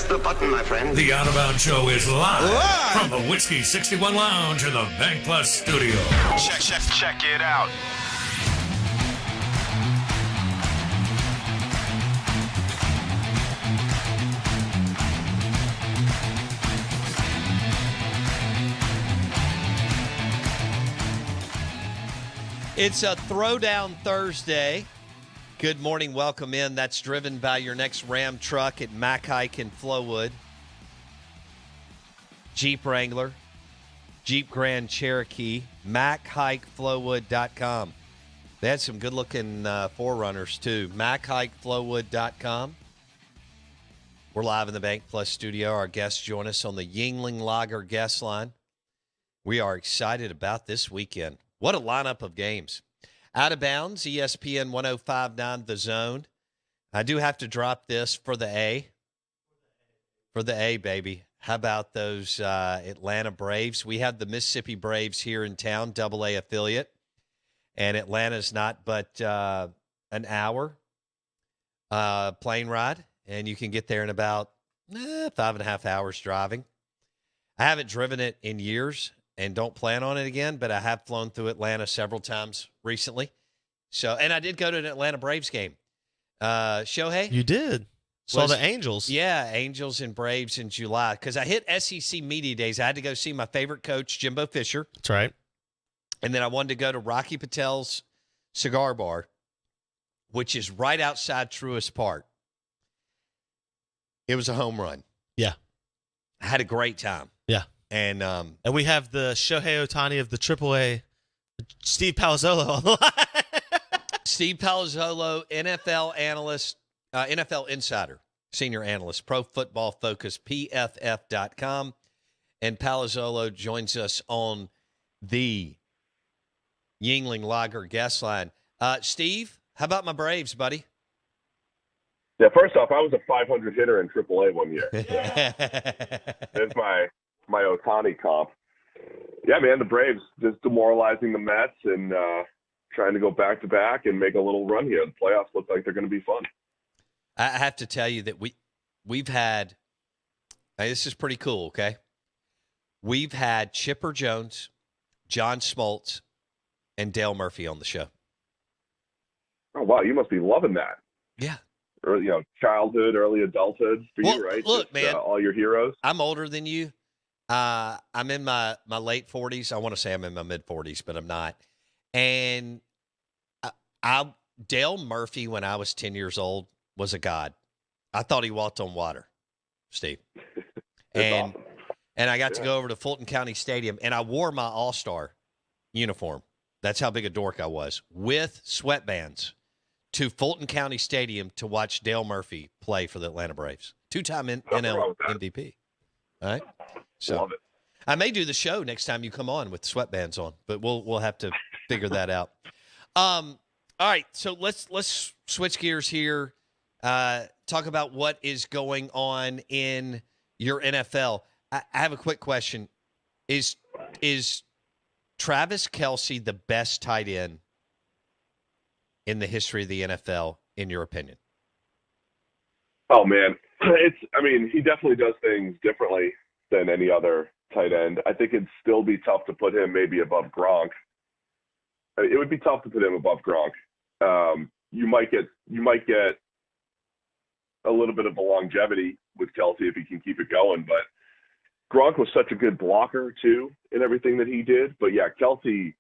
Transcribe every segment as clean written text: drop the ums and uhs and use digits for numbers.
the button, my friend. The Out of Bounds Show is live from the Whiskey 61 Lounge in the Bank Plus studio. Check it out. It's a Throwdown Thursday. Good morning, welcome in. That's driven by your next Ram truck at Mack Hike in Flowood. Jeep Wrangler, Jeep Grand Cherokee, MackHikeFlowwood.com. They had some good-looking Forerunners, too. MackHikeFlowwood.com. We're live in the Bank Plus studio. Our guests join us on the Yuengling Lager guest line. We are excited about this weekend. What a lineup of games. Out of Bounds, ESPN 105.9 The Zone. I do have to drop this for the A. For the A, baby. How about those Atlanta Braves? We have the Mississippi Braves here in town, AA affiliate. And Atlanta's not but an hour plane ride. And you can get there in about 5.5 hours driving. I haven't driven it in years and don't plan on it again, but I have flown through Atlanta several times recently. So, and I did go to an Atlanta Braves game. Shohei? You did. Saw the Angels. Yeah, Angels and Braves in July. Because I hit SEC Media Days. I had to go see my favorite coach, Jimbo Fisher. That's right. And then I wanted to go to Rocky Patel's Cigar Bar, which is right outside Truist Park. It was a home run. Yeah. I had a great time. Yeah. And we have the Shohei Ohtani of the AAA, Steve Palazzolo on the line. Steve Palazzolo, NFL analyst, NFL insider, senior analyst, Pro Football Focus, PFF.com. And Palazzolo joins us on the Yuengling Lager guest line. Steve, how about my Braves, buddy? Yeah, first off, I was a 500 hitter in AAA one year. There's my Ohtani comp. Yeah, man, the Braves just demoralizing the Mets and trying to go back-to-back and make a little run here. The playoffs look like they're going to be fun. I have to tell you that we've had – this is pretty cool, okay? We've had Chipper Jones, John Smoltz, and Dale Murphy on the show. Oh, wow, you must be loving that. Yeah. Early, childhood, early adulthood for you, right? Look, just, man. All your heroes. I'm older than you. I'm in my late 40s. I want to say I'm in my mid 40s, but I'm not. And Dale Murphy, when I was 10 years old, was a god. I thought he walked on water, Steve. Awesome. And I got to go over to Fulton County Stadium, and I wore my All-Star uniform. That's how big a dork I was, with sweatbands, to Fulton County Stadium to watch Dale Murphy play for the Atlanta Braves. Two-time NL MVP. All right? So Love it. I may do the show next time you come on with sweatbands on, but we'll have to figure that out. All right, so let's switch gears here. Talk about what is going on in your NFL. I have a quick question. Is Travis Kelsey the best tight end in the history of the NFL, in your opinion? Oh, man. He definitely does things differently than any other tight end. I think it'd still be tough to put him maybe above Gronk. It would be tough to put him above Gronk. You might get a little bit of a longevity with Kelsey if he can keep it going, but Gronk was such a good blocker too in everything that he did. But yeah, Kelsey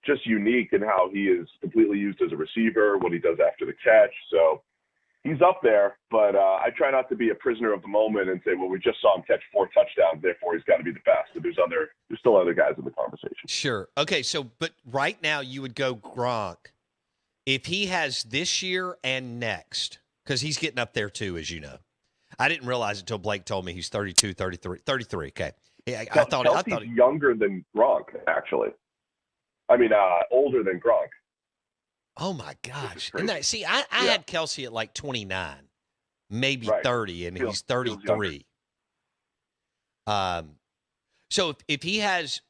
just unique in how he is completely used as a receiver, what he does after the catch. So he's up there, but I try not to be a prisoner of the moment and say, well, we just saw him catch 4 touchdowns, therefore he's got to be the best. So there's still other guys in the conversation. Sure. Okay, but right now you would go Gronk if he has this year and next, because he's getting up there too, as you know. I didn't realize it until Blake told me he's 32, 33. Okay. I thought Kelsey's younger than Gronk, actually. Older than Gronk. Oh, my gosh. I had Kelsey at like 29, maybe 30, and he's 33. So if he has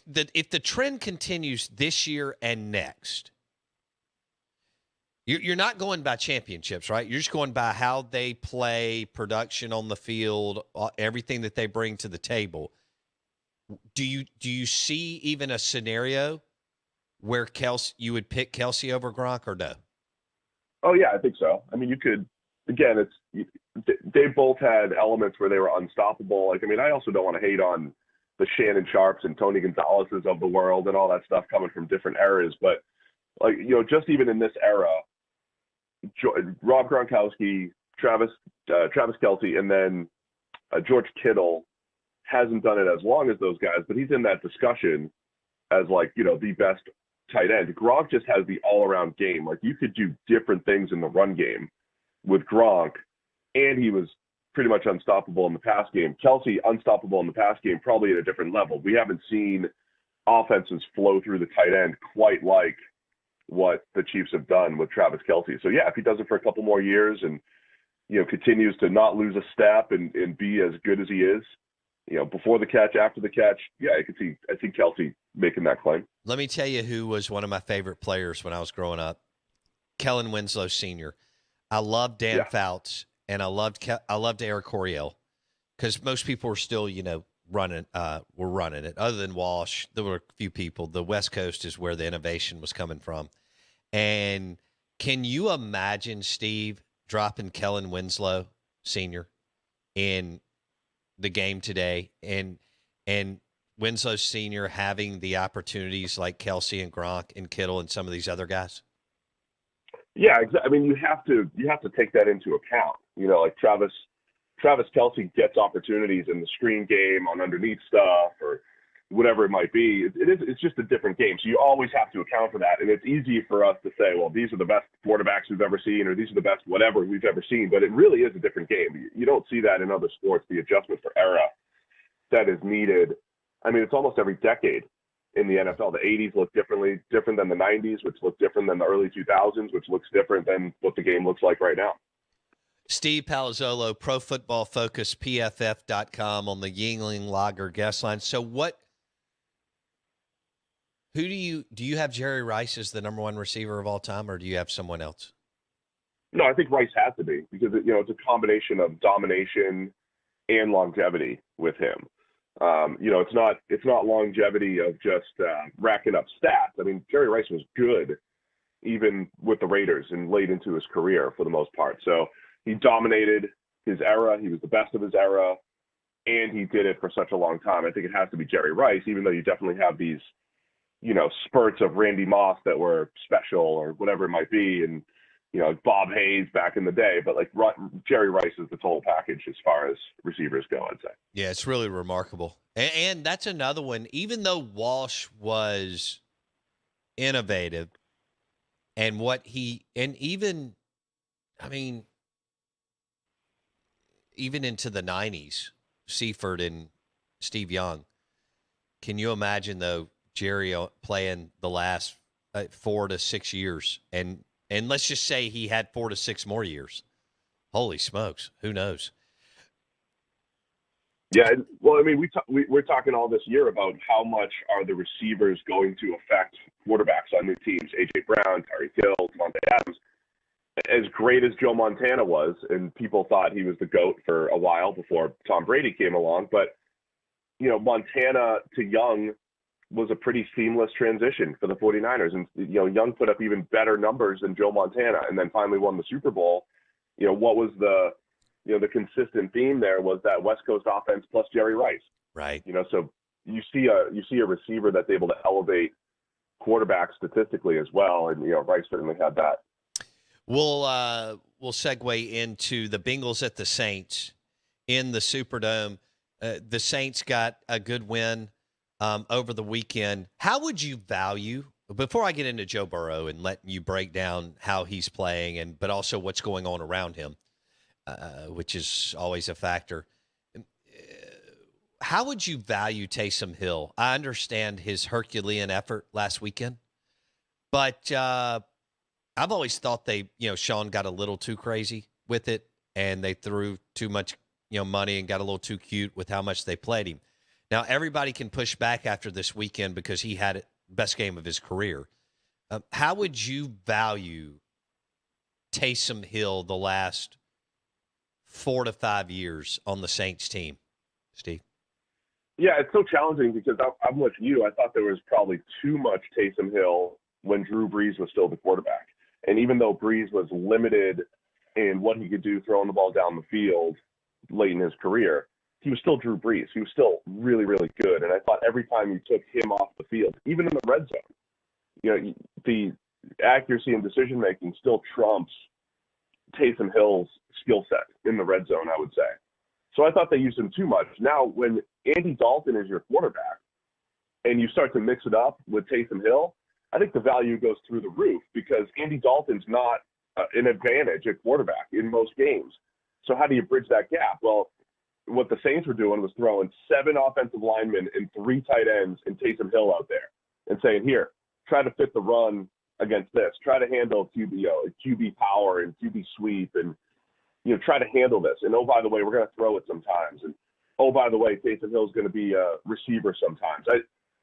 if the trend continues this year and next, You're not going by championships, right? You're just going by how they play, production on the field, everything that they bring to the table. Do you see even a scenario where you would pick Kelsey over Gronk or no? Oh yeah, I think so. I mean, you could. Again, they both had elements where they were unstoppable. Like, I mean, I also don't want to hate on the Shannon Sharps and Tony Gonzalez's of the world and all that stuff coming from different eras, but like, you know, just even in this era, Rob Gronkowski, Travis Kelsey, and then George Kittle hasn't done it as long as those guys, but he's in that discussion as, like, you know, the best tight end. Gronk just has the all-around game. Like, you could do different things in the run game with Gronk, and he was pretty much unstoppable in the pass game. Kelsey, unstoppable in the pass game, probably at a different level. We haven't seen offenses flow through the tight end quite like what the Chiefs have done with Travis Kelsey. So yeah, if he does it for a couple more years and, you know, continues to not lose a step and be as good as he is, you know, before the catch, after the catch, yeah, I see Kelsey making that claim. Let me tell you who was one of my favorite players when I was growing up. Kellen Winslow Sr. I loved Dan Fouts, and I loved Eric Coryell, because most people were still, you know, running it. Other than Walsh, there were a few people. The West Coast is where the innovation was coming from. And can you imagine, Steve, dropping Kellen Winslow Sr. in the game today, and Winslow Sr. having the opportunities like Kelsey and Gronk and Kittle and some of these other guys? Yeah, I mean, you have to take that into account. You know, like Travis Kelsey gets opportunities in the screen game on underneath stuff or whatever it might be. It's just a different game. So you always have to account for that. And it's easy for us to say, well, these are the best quarterbacks we've ever seen, or these are the best whatever we've ever seen. But it really is a different game. You don't see that in other sports, the adjustment for era that is needed. I mean, it's almost every decade in the NFL. The 80s look different than the 90s, which look different than the early 2000s, which looks different than what the game looks like right now. Steve Palazzolo, Pro Football Focus, PFF.com on the Yuengling Lager guest line. So who do you have Jerry Rice as the number one receiver of all time, or do you have someone else? No, I think Rice has to be, because, you know, it's a combination of domination and longevity with him. You know, it's not longevity of just racking up stats. I mean, Jerry Rice was good even with the Raiders and late into his career for the most part. So he dominated his era. He was the best of his era, and he did it for such a long time. I think it has to be Jerry Rice, even though you definitely have these, you know, spurts of Randy Moss that were special or whatever it might be, and, you know, Bob Hayes back in the day. But, like, Jerry Rice is the total package as far as receivers go, I'd say. Yeah, it's really remarkable. And that's another one. Even though Walsh was innovative and even into the 90s, Seifert and Steve Young, can you imagine, though, Jerry playing the last 4 to 6 years? And let's just say he had 4 to 6 more years. Holy smokes. Who knows? Yeah, well, I mean, we're talking all this year about how much are the receivers going to affect quarterbacks on new teams. A.J. Brown, Tyreek Hill, Devontae Adams. As great as Joe Montana was, and people thought he was the GOAT for a while before Tom Brady came along, but, you know, Montana to Young was a pretty seamless transition for the 49ers. And, you know, Young put up even better numbers than Joe Montana and then finally won the Super Bowl. You know, what was the consistent theme there was that West Coast offense plus Jerry Rice. Right. You know, so you see a receiver that's able to elevate quarterbacks statistically as well. And, you know, Rice certainly had that. We'll segue into the Bengals at the Saints in the Superdome. The Saints got a good win over the weekend. How would you value, before I get into Joe Burrow and let you break down how he's playing, but also what's going on around him, which is always a factor, how would you value Taysom Hill? I understand his Herculean effort last weekend, but I've always thought Sean got a little too crazy with it, and they threw too much, money and got a little too cute with how much they played him. Now, everybody can push back after this weekend because he had the best game of his career. How would you value Taysom Hill the last 4 to 5 years on the Saints team, Steve? Yeah, it's so challenging because I'm with you. I thought there was probably too much Taysom Hill when Drew Brees was still the quarterback. And even though Brees was limited in what he could do throwing the ball down the field late in his career, he was still Drew Brees. He was still really, really good. And I thought every time you took him off the field, even in the red zone, the accuracy and decision-making still trumps Taysom Hill's skill set in the red zone, I would say. So I thought they used him too much. Now, when Andy Dalton is your quarterback and you start to mix it up with Taysom Hill, I think the value goes through the roof because Andy Dalton's not an advantage at quarterback in most games. So how do you bridge that gap? Well, what the Saints were doing was throwing 7 offensive linemen and 3 tight ends and Taysom Hill out there and saying, here, try to fit the run against this. Try to handle QB power and QB sweep and, try to handle this. And, oh, by the way, we're going to throw it sometimes. And, oh, by the way, Taysom Hill's going to be a receiver sometimes.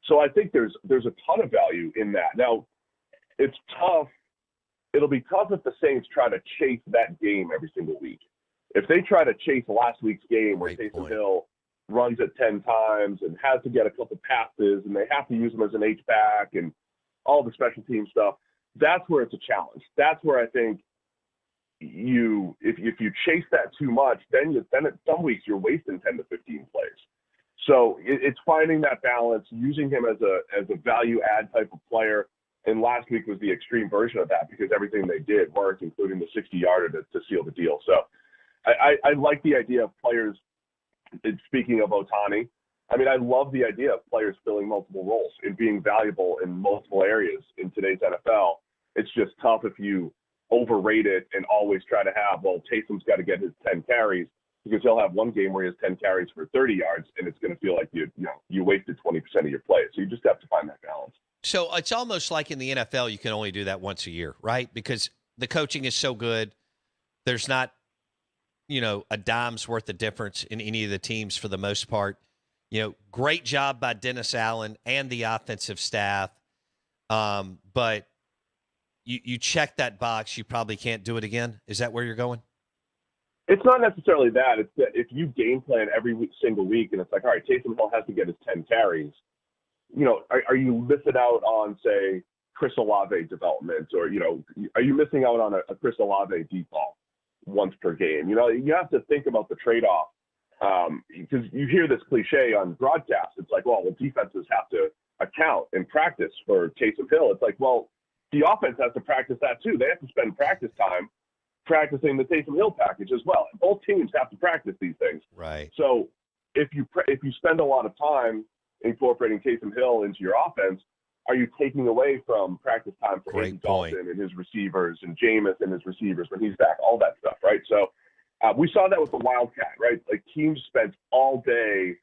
So I think there's a ton of value in that. Now, it's tough. It'll be tough if the Saints try to chase that game every single week. If they try to chase last week's game where Taysom Hill runs it 10 times and has to get a couple passes and they have to use him as an H-back and all the special team stuff, that's where it's a challenge. That's where I think if you chase that too much, then at some weeks you're wasting 10 to 15 plays. So it's finding that balance, using him as a value add type of player. And last week was the extreme version of that because everything they did worked, including the 60-yarder to seal the deal. So I like the idea of players, speaking of Ohtani, I love the idea of players filling multiple roles and being valuable in multiple areas in today's NFL. It's just tough if you overrate it and always try to have, Taysom's got to get his 10 carries because he'll have one game where he has 10 carries for 30 yards and it's going to feel like you wasted 20% of your plays. So you just have to find that balance. So it's almost like in the NFL, you can only do that once a year, right? Because the coaching is so good. There's not, a dime's worth of difference in any of the teams for the most part. Great job by Dennis Allen and the offensive staff. But you check that box, you probably can't do it again. Is that where you're going? It's not necessarily that. It's that if you game plan every single week and it's like, all right, Taysom Hill has to get his 10 carries, are you missing out on, say, Chris Olave development or, are you missing out on a Chris Olave deep ball once per game? You have to think about the trade-off because you hear this cliche on broadcast. It's like, well, the defenses have to account and practice for Taysom Hill. It's like, well, the offense has to practice that too. They have to spend practice time practicing the Taysom Hill package as well. Both teams have to practice these things. Right. So if you spend a lot of time incorporating Taysom Hill into your offense, are you taking away from practice time for Andy Dalton and his receivers and Jameis and his receivers when he's back, all that stuff, right? So we saw that with the Wildcat, right? Like teams spent all day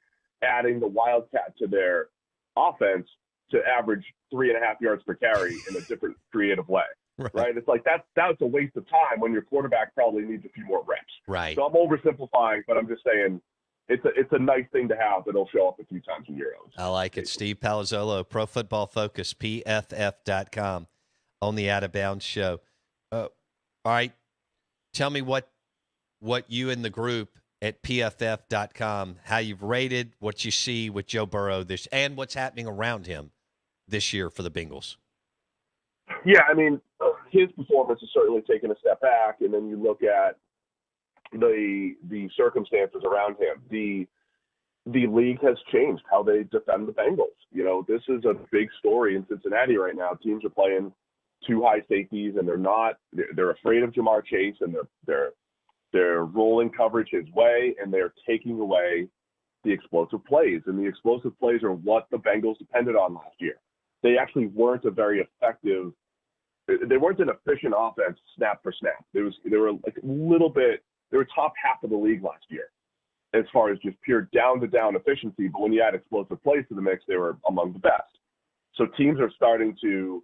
adding the Wildcat to their offense to average 3.5 yards per carry in a different creative way, right? It's like that's a waste of time when your quarterback probably needs a few more reps. Right. So I'm oversimplifying, but I'm just saying it's a nice thing to have that'll show up a few times in your own. I like it. Steve Palazzolo, Pro Football Focus, PFF.com on the Out of Bounds show. All right. Tell me what you and the group at PFF.com, how you've rated what you see with Joe Burrow and what's happening around him this year for the Bengals. Yeah, his performance has certainly taken a step back, and then you look at the circumstances around him. The league has changed how they defend the Bengals. This is a big story in Cincinnati right now. Teams are playing two high safeties, and they're afraid of Jamar Chase, and they're rolling coverage his way, and they're taking away the explosive plays. And the explosive plays are what the Bengals depended on last year. They actually weren't a very effective. They weren't an efficient offense snap for snap. They were like a little bit. They were top half of the league last year as far as just pure down-to-down efficiency. But when you add explosive plays to the mix, they were among the best. So teams are starting to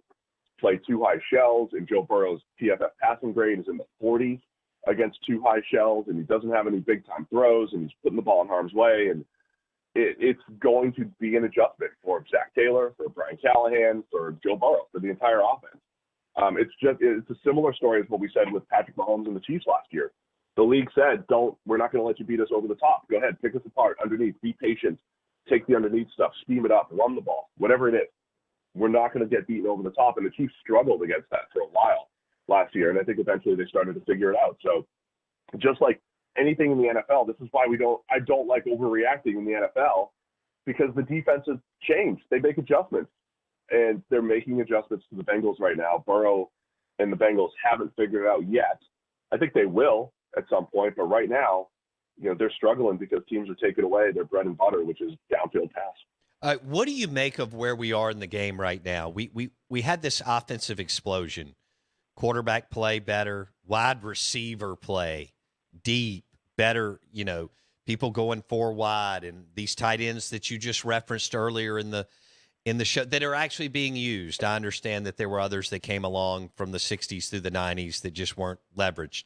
play two high shells, and Joe Burrow's PFF passing grade is in the 40s against two high shells, and he doesn't have any big-time throws, and he's putting the ball in harm's way. And it's going to be an adjustment for Zach Taylor, for Brian Callahan, for Joe Burrow, for the entire offense. It's a similar story as what we said with Patrick Mahomes and the Chiefs last year. The league said, we're not going to let you beat us over the top. Go ahead, pick us apart underneath, be patient, take the underneath stuff, steam it up, run the ball, whatever it is. We're not going to get beaten over the top. And the Chiefs struggled against that for a while last year. And I think eventually they started to figure it out. So just like anything in the NFL, this is why I don't like overreacting in the NFL, because the defenses change. They make adjustments. And they're making adjustments to the Bengals right now. Burrow and the Bengals haven't figured it out yet. I think they will at some point, but right now, they're struggling because teams are taking away their bread and butter, which is downfield pass. What do you make of where we are in the game right now? We had this offensive explosion, quarterback play better, wide receiver play deep, better. People going 4 wide, and these tight ends that you just referenced earlier in the show that are actually being used. I understand that there were others that came along from the 60s through the 90s that just weren't leveraged.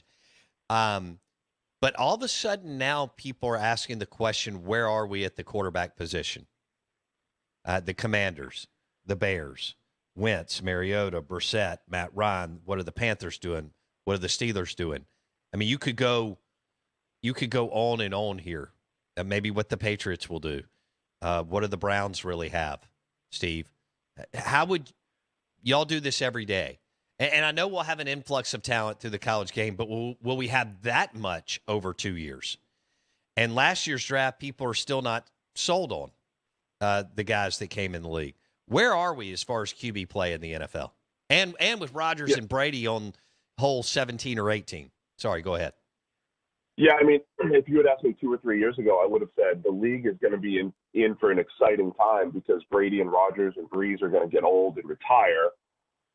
But all of a sudden now people are asking the question, where are we at the quarterback position? The Commanders, the Bears, Wentz, Mariota, Brissett, Matt Ryan. What are the Panthers doing? What are the Steelers doing? I mean, you could go on and on here. Maybe what the Patriots will do. What do the Browns really have? Steve, how would y'all do this every day? And I know we'll have an influx of talent through the college game, but will we have that much over 2 years? And last year's draft, people are still not sold on the guys that came in the league. Where are we as far as QB play in the NFL? And with Rodgers and Brady on hole 17 or 18. Sorry, go ahead. Yeah, I mean, if you had asked me 2 or 3 years ago, I would have said the league is going to be in for an exciting time because Brady and Rodgers and Breeze are going to get old and retire,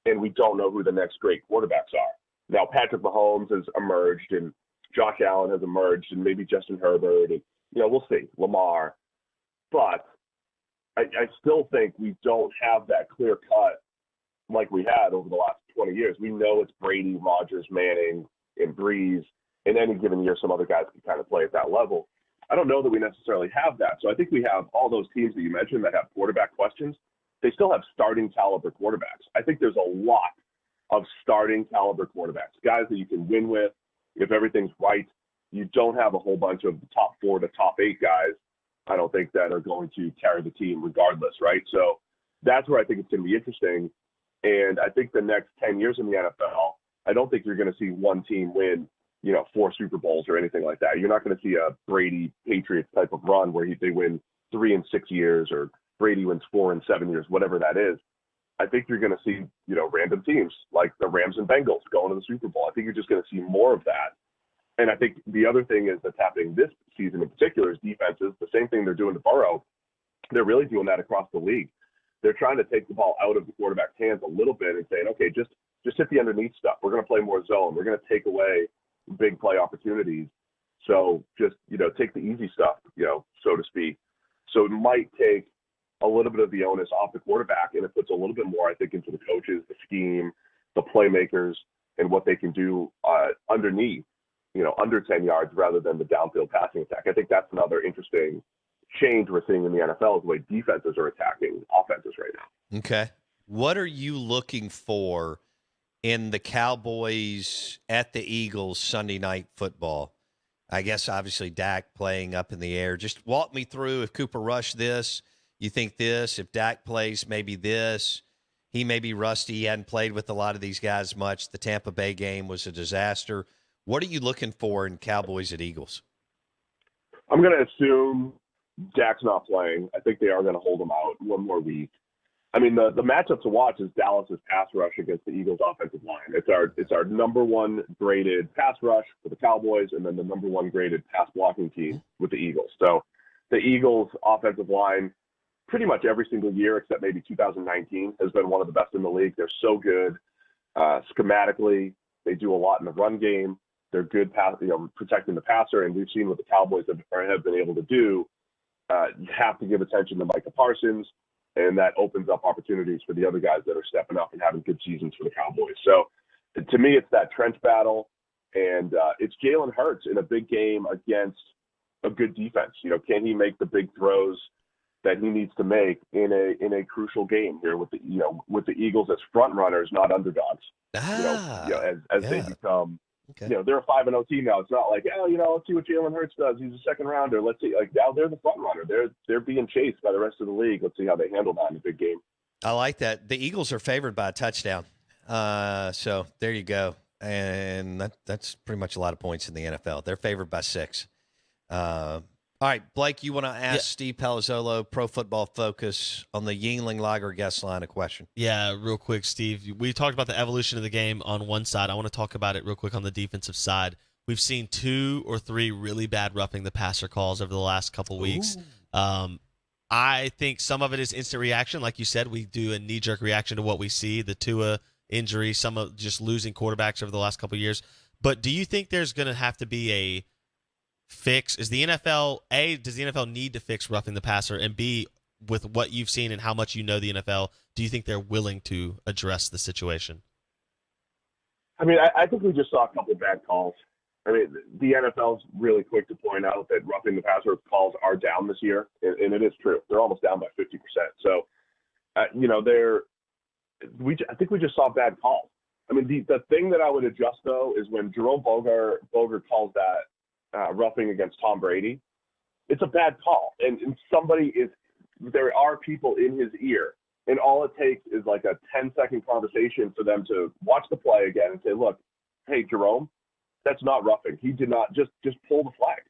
and we don't know who the next great quarterbacks are. Now, Patrick Mahomes has emerged, and Josh Allen has emerged, and maybe Justin Herbert, and, we'll see, Lamar. But I still think we don't have that clear cut like we had over the last 20 years. We know it's Brady, Rodgers, Manning, and Breeze. In any given year, some other guys can kind of play at that level. I don't know that we necessarily have that. So I think we have all those teams that you mentioned that have quarterback questions. They still have starting caliber quarterbacks. I think there's a lot of starting caliber quarterbacks, guys that you can win with if everything's right. You don't have a whole bunch of the top 4 to top 8 guys, I don't think, that are going to carry the team regardless, right? So that's where I think it's going to be interesting. And I think the next 10 years in the NFL, I don't think you're going to see one team win 4 Super Bowls or anything like that. You're not going to see a Brady Patriots type of run where they win 3 in 6 years or Brady wins 4 in 7 years, whatever that is. I think you're going to see, random teams like the Rams and Bengals going to the Super Bowl. I think you're just going to see more of that. And I think the other thing is that's happening this season in particular is defenses. The same thing they're doing to Burrow. They're really doing that across the league. They're trying to take the ball out of the quarterback's hands a little bit and saying, okay, just hit the underneath stuff. We're going to play more zone. We're going to take away big play opportunities. So just, take the easy stuff, so to speak. So it might take a little bit of the onus off the quarterback, and it puts a little bit more, I think, into the coaches, the scheme, the playmakers, and what they can do underneath, under 10 yards rather than the downfield passing attack. I think that's another interesting change we're seeing in the NFL is the way defenses are attacking offenses right now. Okay. What are you looking for in the Cowboys at the Eagles Sunday night football? I guess obviously Dak playing up in the air. Just walk me through if Cooper Rush this, you think this. If Dak plays, maybe this. He may be rusty. He hadn't played with a lot of these guys much. The Tampa Bay game was a disaster. What are you looking for in Cowboys at Eagles? I'm going to assume Dak's not playing. I think they are going to hold him out one more week. I mean, the matchup to watch is Dallas's pass rush against the Eagles' offensive line. It's our number 1 graded pass rush for the Cowboys, and then the number 1 graded pass blocking team with the Eagles. So the Eagles' offensive line, pretty much every single year except maybe 2019, has been one of the best in the league. They're so good schematically. They do a lot in the run game. They're good protecting the passer, and we've seen what the Cowboys have been able to do. You have to give attention to Micah Parsons, and that opens up opportunities for the other guys that are stepping up and having good seasons for the Cowboys. So to me, it's that trench battle, and it's Jalen Hurts in a big game against a good defense. Can he make the big throws that he needs to make in a crucial game here with the Eagles as front runners, not underdogs. As they become, they're a 5-0 team now. It's not like, let's see what Jalen Hurts does. He's a second rounder. Let's see, now they're the front runner. They're being chased by the rest of the league. Let's see how they handle that in a big game. I like that. The Eagles are favored by a touchdown. So there you go. And that's pretty much a lot of points in the NFL. They're favored by 6. All right, Blake, you want to ask Steve Palazzolo, Pro Football Focus, on the Yuengling Lager guest line a question? Yeah, real quick, Steve. We talked about the evolution of the game on one side. I want to talk about it real quick on the defensive side. We've seen 2 or 3 really bad roughing the passer calls over the last couple weeks. I think some of it is instant reaction. Like you said, we do a knee-jerk reaction to what we see, the Tua injury, some of just losing quarterbacks over the last couple of years. But do you think there's going to have to be a fix? Is the NFL, A, does the NFL need to fix roughing the passer? And B, with what you've seen and how much you know the NFL, do you think they're willing to address the situation? I mean, I think we just saw a couple of bad calls. I mean, the NFL's really quick to point out that roughing the passer calls are down this year, and it is true. They're almost down by 50%. So, I think we just saw bad calls. I mean, the thing that I would adjust, though, is when Jerome Boger calls that roughing against Tom Brady, it's a bad call. And there are people in his ear, and all it takes is like a 10-second conversation for them to watch the play again and say, look, hey, Jerome, that's not roughing. He did not just pull the flag.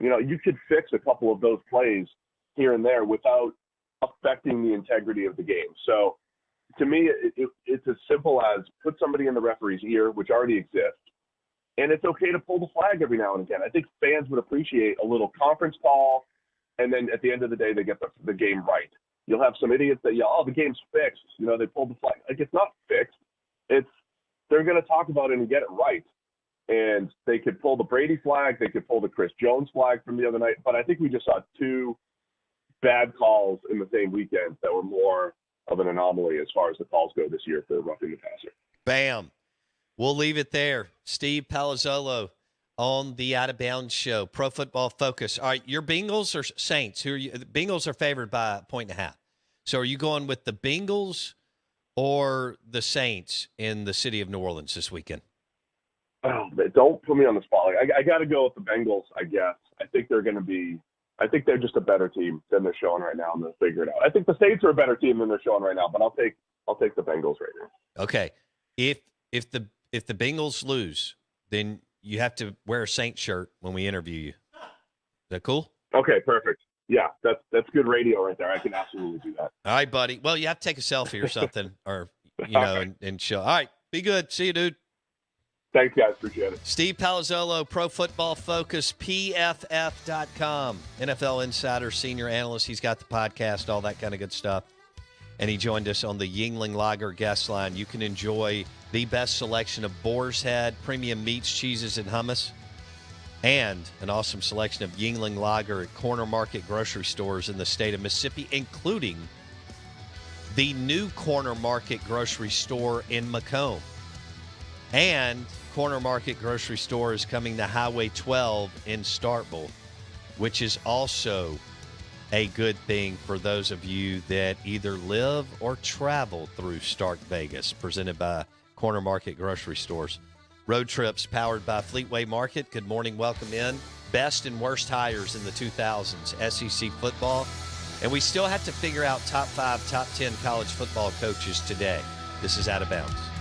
You could fix a couple of those plays here and there without affecting the integrity of the game. So to me, it's as simple as put somebody in the referee's ear, which already exists, and it's okay to pull the flag every now and again. I think fans would appreciate a little conference call, and then at the end of the day, they get the game right. You'll have some idiots that yell, "Oh, the game's fixed." They pulled the flag. Like, it's not fixed. They're going to talk about it and get it right. And they could pull the Brady flag. They could pull the Chris Jones flag from the other night. But I think we just saw 2 bad calls in the same weekend that were more of an anomaly as far as the calls go this year for roughing the passer. Bam. We'll leave it there. Steve Palazzolo on the Out of Bounds Show, Pro Football Focus. All right, your Bengals or Saints? Who are you? The Bengals are favored by 1.5. So are you going with the Bengals or the Saints in the city of New Orleans this weekend? Oh, don't put me on the spot. I got to go with the Bengals, I guess. I think they're just a better team than they're showing right now, and they'll figure it out. I think the Saints are a better team than they're showing right now, but I'll take the Bengals right now. Okay. If the Bengals lose, then you have to wear a Saints shirt when we interview you. Is that cool? Okay, perfect. Yeah, that's good radio right there. I can absolutely do that. All right, buddy. Well, you have to take a selfie or something, or and show. All right, be good. See you, dude. Thanks, guys. Appreciate it. Steve Palazzolo, Pro Football Focus, PFF.com, NFL Insider, senior analyst. He's got the podcast, all that kind of good stuff. And he joined us on the Yuengling Lager guest line. You can enjoy the best selection of Boar's Head, premium meats, cheeses, and hummus, and an awesome selection of Yuengling Lager at Corner Market grocery stores in the state of Mississippi, including the new Corner Market grocery store in Macomb. And Corner Market grocery store is coming to Highway 12 in Starkville, which is also a good thing for those of you that either live or travel through Stark Vegas, presented by Corner Market grocery stores. Road trips powered by Fleetway Market. Good morning, welcome in. Best and worst hires in the 2000s, SEC football. And we still have to figure out top 5, top 10 college football coaches today. This is Out of Bounds.